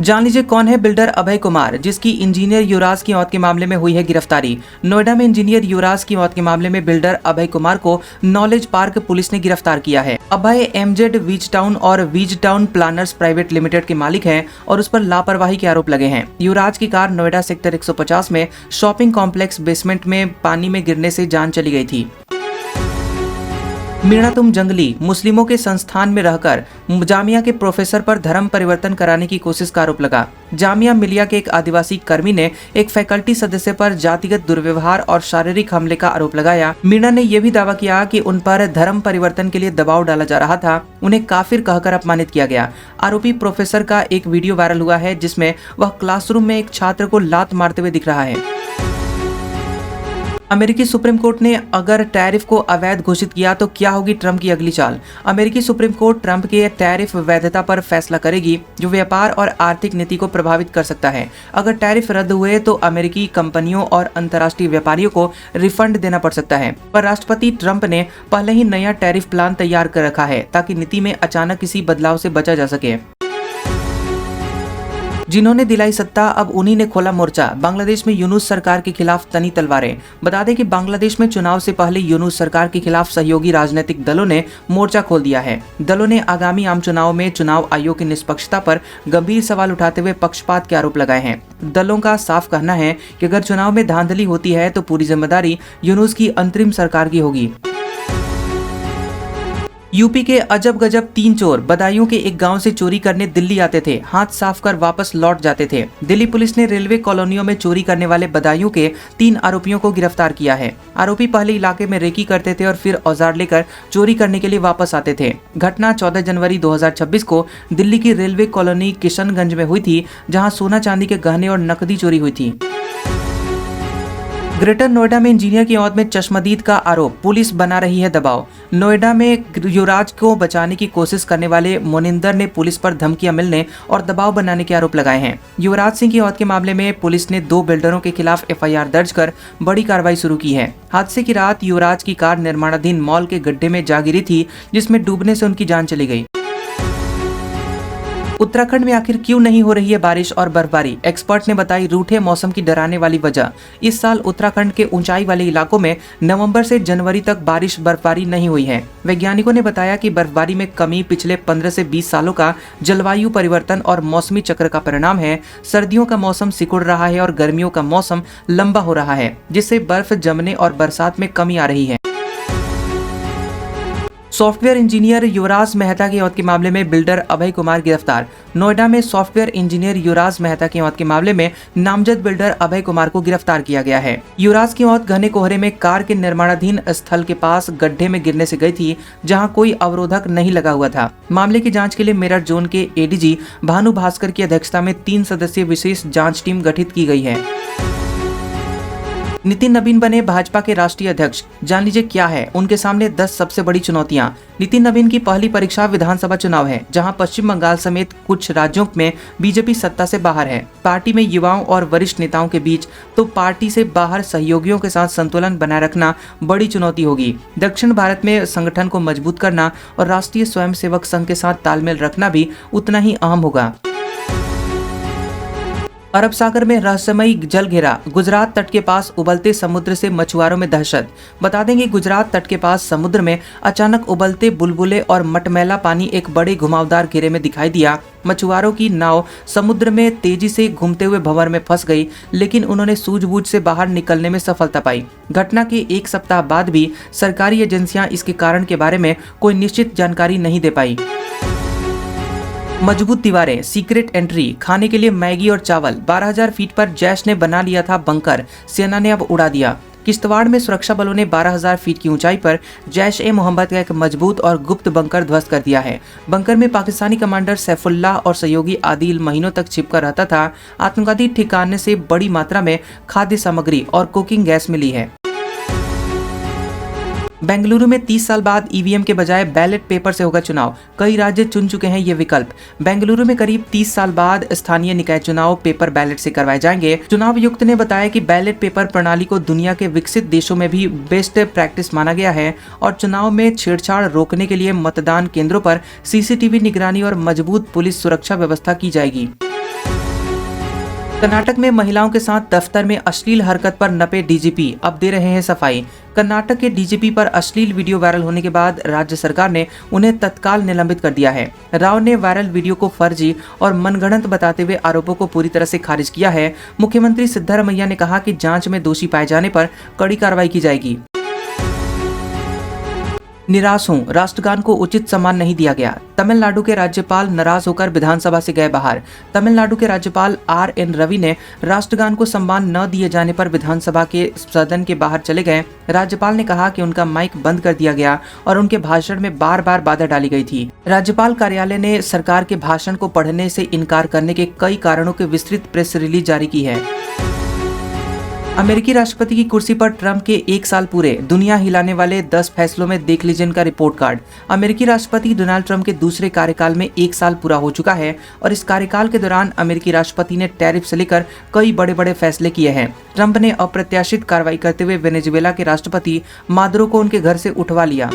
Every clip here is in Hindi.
जान लीजिए कौन है बिल्डर अभय कुमार, जिसकी इंजीनियर युवराज की मौत के मामले में हुई है गिरफ्तारी। नोएडा में इंजीनियर युवराज की मौत के मामले में बिल्डर अभय कुमार को नॉलेज पार्क पुलिस ने गिरफ्तार किया है। अभय एमजेड वीज टाउन और वीज टाउन प्लानर्स प्राइवेट लिमिटेड के मालिक हैं और उस पर लापरवाही के आरोप लगे हैं। युवराज की कार नोएडा सेक्टर 150 में शॉपिंग कॉम्प्लेक्स बेसमेंट में पानी में गिरने से जान चली गई थी। मीणा तुम जंगली, मुस्लिमों के संस्थान में रहकर जामिया के प्रोफेसर पर धर्म परिवर्तन कराने की कोशिश का आरोप लगा। जामिया मिलिया के एक आदिवासी कर्मी ने एक फैकल्टी सदस्य पर जातिगत दुर्व्यवहार और शारीरिक हमले का आरोप लगाया। मीणा ने यह भी दावा किया कि उन पर धर्म परिवर्तन के लिए दबाव डाला जा रहा था, उन्हें काफिर कहकर अपमानित किया गया। आरोपी प्रोफेसर का एक वीडियो वायरल हुआ है जिसमें वह क्लासरूम में एक छात्र को लात मारते हुए दिख रहा है। अमेरिकी सुप्रीम कोर्ट ने अगर टैरिफ को अवैध घोषित किया तो क्या होगी ट्रंप की अगली चाल। अमेरिकी सुप्रीम कोर्ट ट्रंप के टैरिफ वैधता पर फैसला करेगी, जो व्यापार और आर्थिक नीति को प्रभावित कर सकता है। अगर टैरिफ रद्द हुए तो अमेरिकी कंपनियों और अंतर्राष्ट्रीय व्यापारियों को रिफंड देना पड़ सकता है। पर राष्ट्रपति ट्रंप ने पहले ही नया टैरिफ प्लान तैयार कर रखा है ताकि नीति में अचानक किसी बदलाव से बचा जा सके। जिन्होंने दिलाई सत्ता अब उन्हीं ने खोला मोर्चा। बांग्लादेश में यूनुस सरकार के खिलाफ तनी तलवारें। बता दें कि बांग्लादेश में चुनाव से पहले यूनुस सरकार के खिलाफ सहयोगी राजनीतिक दलों ने मोर्चा खोल दिया है। दलों ने आगामी आम चुनाव में चुनाव आयोग की निष्पक्षता पर गंभीर सवाल उठाते हुए पक्षपात के आरोप लगाए हैं। दलों का साफ कहना है कि अगर चुनाव में धांधली होती है तो पूरी जिम्मेदारी यूनुस की अंतरिम सरकार की होगी। यूपी के अजब गजब 3 चोर बदायूं के एक गांव से चोरी करने दिल्ली आते थे, हाथ साफ कर वापस लौट जाते थे। दिल्ली पुलिस ने रेलवे कॉलोनियों में चोरी करने वाले बदायूं के 3 आरोपियों को गिरफ्तार किया है। आरोपी पहले इलाके में रेकी करते थे और फिर औजार लेकर चोरी करने के लिए वापस आते थे। घटना 14 जनवरी 2026 को दिल्ली की रेलवे कॉलोनी किशनगंज में हुई थी, जहाँ सोना चांदी के गहने और नकदी चोरी हुई थी। ग्रेटर नोएडा में इंजीनियर की मौत में चश्मदीद का आरोप, पुलिस बना रही है दबाव। नोएडा में युवराज को बचाने की कोशिश करने वाले मोनिंदर ने पुलिस पर धमकियां मिलने और दबाव बनाने के आरोप लगाए हैं। युवराज सिंह की मौत के मामले में पुलिस ने 2 बिल्डरों के खिलाफ FIR दर्ज कर बड़ी कार्रवाई शुरू की है। हादसे की रात युवराज की कार निर्माणाधीन मॉल के गड्ढे में जा गिरी थी, जिसमें डूबने से उनकी जान चली गई। उत्तराखंड में आखिर क्यों नहीं हो रही है बारिश और बर्फबारी? एक्सपर्ट ने बताई रूठे मौसम की डराने वाली वजह। इस साल उत्तराखंड के ऊंचाई वाले इलाकों में नवंबर से जनवरी तक बारिश बर्फबारी नहीं हुई है। वैज्ञानिकों ने बताया कि बर्फबारी में कमी पिछले 15 से 20 सालों का जलवायु परिवर्तन और मौसमी चक्र का परिणाम है। सर्दियों का मौसम सिकुड़ रहा है और गर्मियों का मौसम लंबा हो रहा है, जिससे बर्फ जमने और बरसात में कमी आ रही है। सॉफ्टवेयर इंजीनियर युवराज मेहता की मौत के मामले में बिल्डर अभय कुमार गिरफ्तार। नोएडा में सॉफ्टवेयर इंजीनियर युवराज मेहता की मौत के मामले में नामजद बिल्डर अभय कुमार को गिरफ्तार किया गया है। युवराज की मौत घने कोहरे में कार के निर्माणाधीन स्थल के पास गड्ढे में गिरने से गई थी, जहां कोई अवरोधक नहीं लगा हुआ था। मामले की जांच के लिए मेरठ जोन के ADG भानु भास्कर की अध्यक्षता में 3 सदस्यीय विशेष जाँच टीम गठित की गई है। नितिन नवीन बने भाजपा के राष्ट्रीय अध्यक्ष। जान लीजिए क्या है उनके सामने 10 सबसे बड़ी चुनौतियां। नितिन नवीन की पहली परीक्षा विधानसभा चुनाव है, जहां पश्चिम बंगाल समेत कुछ राज्यों में बीजेपी सत्ता से बाहर है। पार्टी में युवाओं और वरिष्ठ नेताओं के बीच तो पार्टी से बाहर सहयोगियों के साथ संतुलन बनाए रखना बड़ी चुनौती होगी। दक्षिण भारत में संगठन को मजबूत करना और राष्ट्रीय स्वयंसेवक संघ के साथ तालमेल रखना भी उतना ही अहम होगा। अरब सागर में रहस्यमयी जल घेरा, गुजरात तट के पास उबलते समुद्र से मछुआरों में दहशत। बता देंगे गुजरात तट के पास समुद्र में अचानक उबलते बुलबुले और मटमैला पानी एक बड़े घुमावदार घेरे में दिखाई दिया। मछुआरों की नाव समुद्र में तेजी से घूमते हुए भंवर में फंस गई, लेकिन उन्होंने सूझबूझ से बाहर निकलने में सफलता पाई। घटना के 1 सप्ताह बाद भी सरकारी एजेंसियां इसके कारण के बारे में कोई निश्चित जानकारी नहीं दे पाई। मजबूत दीवारें, सीक्रेट एंट्री, खाने के लिए मैगी और चावल। 12,000 फीट पर जैश ने बना लिया था बंकर, सेना ने अब उड़ा दिया। किश्तवाड़ में सुरक्षा बलों ने 12,000 फीट की ऊंचाई पर जैश-ए-मोहम्मद का एक मजबूत और गुप्त बंकर ध्वस्त कर दिया है। बंकर में पाकिस्तानी कमांडर सैफुल्लाह और सहयोगी आदिल महीनों तक छिपकर रहता था। आत्मघाती ठिकाने से बड़ी मात्रा में खाद्य सामग्री और कुकिंग गैस मिली है। बेंगलुरु में 30 साल बाद EVM के बजाय बैलेट पेपर से होगा चुनाव। कई राज्य चुन चुके हैं ये विकल्प। बेंगलुरु में करीब 30 साल बाद स्थानीय निकाय चुनाव पेपर बैलेट से करवाए जाएंगे। चुनाव आयुक्त ने बताया कि बैलेट पेपर प्रणाली को दुनिया के विकसित देशों में भी बेस्ट प्रैक्टिस माना गया है और चुनाव में छेड़छाड़ रोकने के लिए मतदान केंद्रों पर CCTV निगरानी और मजबूत पुलिस सुरक्षा व्यवस्था की जाएगी। कर्नाटक में महिलाओं के साथ दफ्तर में अश्लील हरकत पर नपे डीजीपी अब दे रहे हैं सफाई। कर्नाटक के डीजीपी पर अश्लील वीडियो वायरल होने के बाद राज्य सरकार ने उन्हें तत्काल निलंबित कर दिया है। राव ने वायरल वीडियो को फर्जी और मनगढ़ंत बताते हुए आरोपों को पूरी तरह से खारिज किया है। मुख्यमंत्री सिद्धरामैया ने कहा कि जांच में दोषी पाए जाने पर कड़ी कार्रवाई की जाएगी। निराश हूं, राष्ट्रगान को उचित सम्मान नहीं दिया गया। तमिलनाडु के राज्यपाल नाराज होकर विधानसभा से गए बाहर। तमिलनाडु के राज्यपाल RN रवि ने राष्ट्रगान को सम्मान न दिए जाने पर विधानसभा के सदन के बाहर चले गए। राज्यपाल ने कहा कि उनका माइक बंद कर दिया गया और उनके भाषण में बार बार बाधा डाली गई थी। राज्यपाल कार्यालय ने सरकार के भाषण को पढ़ने से इनकार करने के कई कारणों की विस्तृत प्रेस रिलीज जारी की है। अमेरिकी राष्ट्रपति की कुर्सी पर ट्रंप के 1 साल पूरे, दुनिया हिलाने वाले 10 फैसलों में देख लीजिए इनका रिपोर्ट कार्ड। अमेरिकी राष्ट्रपति डोनाल्ड ट्रंप के दूसरे कार्यकाल में 1 साल पूरा हो चुका है और इस कार्यकाल के दौरान अमेरिकी राष्ट्रपति ने टैरिफ से लेकर कई बड़े बड़े फैसले किए हैं। ट्रंप ने अप्रत्याशित कार्रवाई करते हुए वेनेजुएला के राष्ट्रपति मादुरो को उनके घर से उठवा लिया।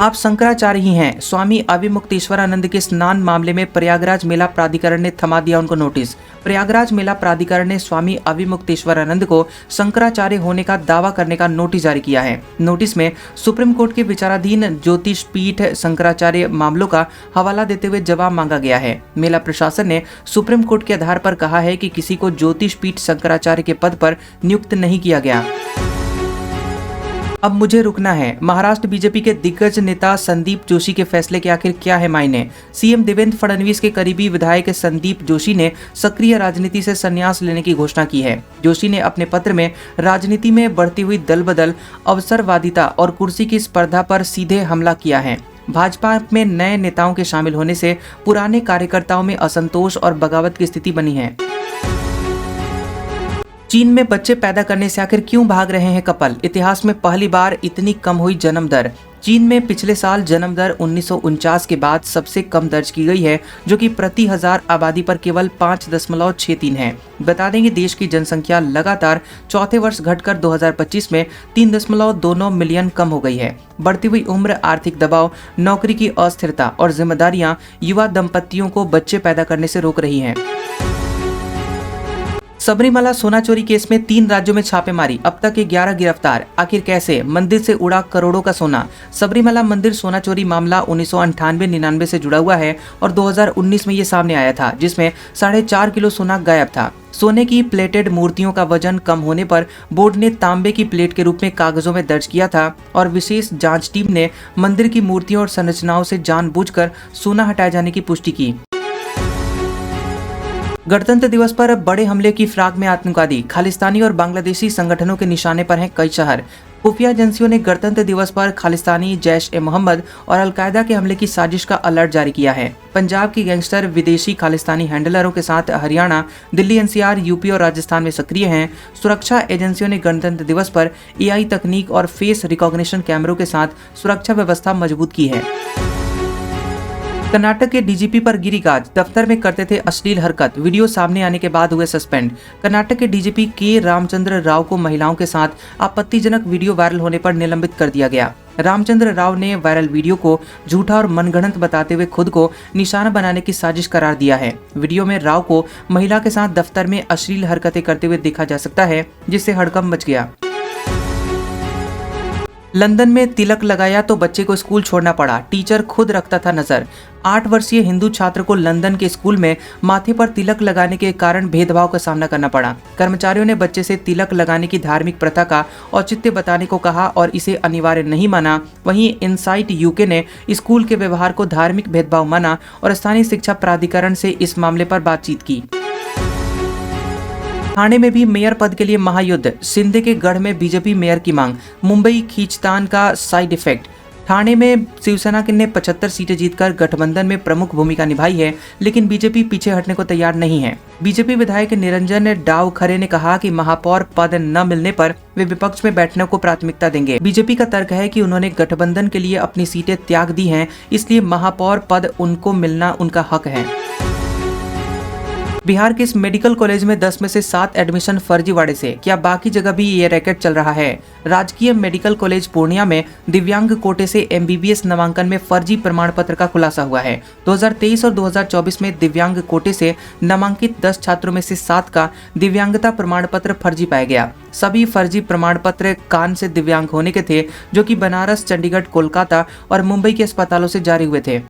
आप शंकराचार्य ही हैं। स्वामी अविमुक्तेश्वरानंद के स्नान मामले में प्रयागराज मेला प्राधिकरण ने थमा दिया उनको नोटिस। प्रयागराज मेला प्राधिकरण ने स्वामी अविमुक्तेश्वरानंद को शंकराचार्य होने का दावा करने का नोटिस जारी किया है। नोटिस में सुप्रीम कोर्ट के विचाराधीन ज्योतिष पीठ शंकराचार्य मामलों का हवाला देते हुए जवाब मांगा गया है। मेला प्रशासन ने सुप्रीम कोर्ट के आधार पर कहा है कि किसी को ज्योतिष पीठ शंकराचार्य के पद पर नियुक्त नहीं किया गया। अब मुझे रुकना है। महाराष्ट्र बीजेपी के दिग्गज नेता संदीप जोशी के फैसले के आखिर क्या है मायने। सीएम देवेंद्र फडणवीस के करीबी विधायक संदीप जोशी ने सक्रिय राजनीति से संन्यास लेने की घोषणा की है। जोशी ने अपने पत्र में राजनीति में बढ़ती हुई दल बदल, अवसरवादिता और कुर्सी की स्पर्धा पर सीधे हमला किया है। भाजपा में नए नेताओं के शामिल होने से पुराने कार्यकर्ताओं में असंतोष और बगावत की स्थिति बनी है। चीन में बच्चे पैदा करने से आखिर क्यों भाग रहे हैं कपल। इतिहास में पहली बार इतनी कम हुई जन्म दर। चीन में पिछले साल जन्म दर 1949 के बाद सबसे कम दर्ज की गई है, जो कि प्रति 1000 आबादी पर केवल 5.63 है। बता दें कि देश की जनसंख्या लगातार चौथे वर्ष घटकर 2025 में 3.29 मिलियन कम हो गई है। बढ़ती हुई उम्र, आर्थिक दबाव, नौकरी की अस्थिरता और जिम्मेदारियां युवा दंपतियों को बच्चे पैदा करने से रोक रही हैं। सबरीमाला सोना चोरी केस में 3 राज्यों में छापेमारी, अब तक 11 गिरफ्तार। आखिर कैसे? मंदिर से उड़ा करोड़ों का सोना। सबरीमाला मंदिर सोना चोरी मामला 1998-99 से जुड़ा हुआ है और 2019 में ये सामने आया था, जिसमें 4.5 किलो सोना गायब था। सोने की प्लेटेड मूर्तियों का वजन कम होने पर बोर्ड ने तांबे की प्लेट के रूप में कागजों में दर्ज किया था और विशेष जांच टीम ने मंदिर की मूर्तियों और संरचनाओं से जानबूझकर सोना हटाए जाने की पुष्टि की। गणतंत्र दिवस पर बड़े हमले की फिराक में आतंकवादी, खालिस्तानी और बांग्लादेशी संगठनों के निशाने पर हैं कई शहर। खुफिया एजेंसियों ने गणतंत्र दिवस पर खालिस्तानी जैश-ए-मोहम्मद और अलकायदा के हमले की साजिश का अलर्ट जारी किया है। पंजाब की गैंगस्टर विदेशी खालिस्तानी हैंडलरों के साथ हरियाणा, दिल्ली NCR, यूपी और राजस्थान में सक्रिय हैं। सुरक्षा एजेंसियों ने गणतंत्र दिवस पर AI तकनीक और फेस रिकॉग्निशन कैमरों के साथ सुरक्षा व्यवस्था मजबूत की है। कर्नाटक के DGP पर गिरी गाज, दफ्तर में करते थे अश्लील हरकत, वीडियो सामने आने के बाद हुए सस्पेंड। कर्नाटक के DGP के रामचंद्र राव को महिलाओं के साथ आपत्तिजनक वीडियो वायरल होने पर निलंबित कर दिया गया। रामचंद्र राव ने वायरल वीडियो को झूठा और मनगढ़ंत बताते हुए खुद को निशाना बनाने की साजिश करार दिया है। वीडियो में राव को महिला के साथ दफ्तर में अश्लील हरकतें करते हुए देखा जा सकता है, जिससे हड़कंप मच गया। लंदन में तिलक लगाया तो बच्चे को स्कूल छोड़ना पड़ा, टीचर खुद रखता था नजर। 8 वर्षीय हिंदू छात्र को लंदन के स्कूल में माथे पर तिलक लगाने के कारण भेदभाव का सामना करना पड़ा। कर्मचारियों ने बच्चे से तिलक लगाने की धार्मिक प्रथा का औचित्य बताने को कहा और इसे अनिवार्य नहीं माना। वहीं इनसाइट UK ने स्कूल के व्यवहार को धार्मिक भेदभाव माना और स्थानीय शिक्षा प्राधिकरण से इस मामले पर बातचीत की। ठाणे में भी मेयर पद के लिए महायुद्ध, सिंधे के गढ़ में बीजेपी मेयर की मांग, मुंबई खींचतान का साइड इफेक्ट। ठाणे में शिवसेना ने 75 सीटें जीतकर गठबंधन में प्रमुख भूमिका निभाई है, लेकिन बीजेपी पीछे हटने को तैयार नहीं है। बीजेपी विधायक निरंजन डावखरे ने कहा कि महापौर पद न मिलने पर वे विपक्ष में बैठने को प्राथमिकता देंगे। बीजेपी का तर्क है कि उन्होंने गठबंधन के लिए अपनी सीटें त्याग दी हैं, इसलिए महापौर पद उनको मिलना उनका हक है। बिहार के इस मेडिकल कॉलेज में 10 में से 7 एडमिशन फर्जीवाड़े से, क्या बाकी जगह भी ये रैकेट चल रहा है? राजकीय मेडिकल कॉलेज पूर्णिया में दिव्यांग कोटे से एमबीबीएस नामांकन में फर्जी प्रमाण पत्र का खुलासा हुआ है। 2023 और 2024 में दिव्यांग कोटे से नामांकित 10 छात्रों में से 7 का दिव्यांगता प्रमाण पत्र फर्जी पाया गया। सभी फर्जी प्रमाण पत्र कान से दिव्यांग होने के थे, जो कि बनारस, चंडीगढ़, कोलकाता और मुंबई के अस्पतालों से जारी हुए थे।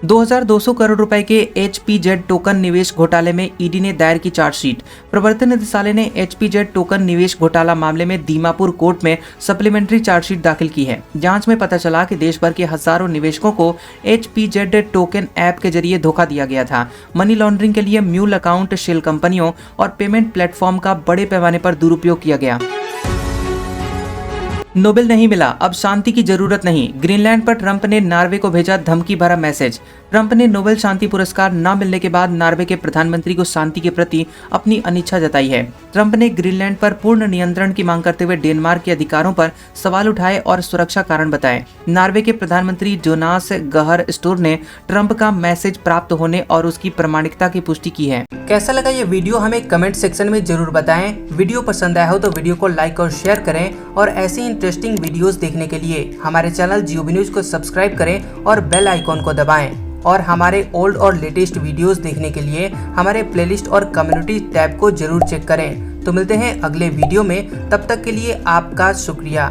2200 करोड़ रुपए के HPZ टोकन निवेश घोटाले में ईडी ने दायर की चार्जशीट। प्रवर्तन निदेशालय ने HPZ टोकन निवेश घोटाला मामले में दीमापुर कोर्ट में सप्लीमेंट्री चार्जशीट दाखिल की है। जांच में पता चला कि देश भर के हजारों निवेशकों को HPZ टोकन ऐप के जरिए धोखा दिया गया था। मनी लॉन्ड्रिंग के लिए म्यूल अकाउंट, शेल कंपनियों और पेमेंट प्लेटफॉर्म का बड़े पैमाने पर दुरुपयोग किया गया। नोबेल नहीं मिला, अब शांति की जरूरत नहीं। ग्रीनलैंड पर ट्रंप ने नॉर्वे को भेजा धमकी भरा मैसेज। ट्रंप ने नोबेल शांति पुरस्कार न मिलने के बाद नॉर्वे के प्रधानमंत्री को शांति के प्रति अपनी अनिच्छा जताई है। ट्रंप ने ग्रीनलैंड पर पूर्ण नियंत्रण की मांग करते हुए डेनमार्क के अधिकारों पर सवाल उठाए और सुरक्षा कारण बताए। नॉर्वे के प्रधानमंत्री जोनास गहर स्टोर ने ट्रंप का मैसेज प्राप्त होने और उसकी प्रामाणिकता की पुष्टि की है। कैसा लगा ये वीडियो हमें कमेंट सेक्शन में जरूर बताएं। वीडियो पसंद आया हो तो वीडियो को लाइक और शेयर करें और ऐसी इंटरेस्टिंग वीडियोस देखने के लिए हमारे चैनल GOB न्यूज को सब्सक्राइब करें और बेल आइकॉन को दबाएं। और हमारे ओल्ड और लेटेस्ट वीडियोस देखने के लिए हमारे प्लेलिस्ट और कम्युनिटी टैब को जरूर चेक करें। तो मिलते हैं अगले वीडियो में, तब तक के लिए आपका शुक्रिया।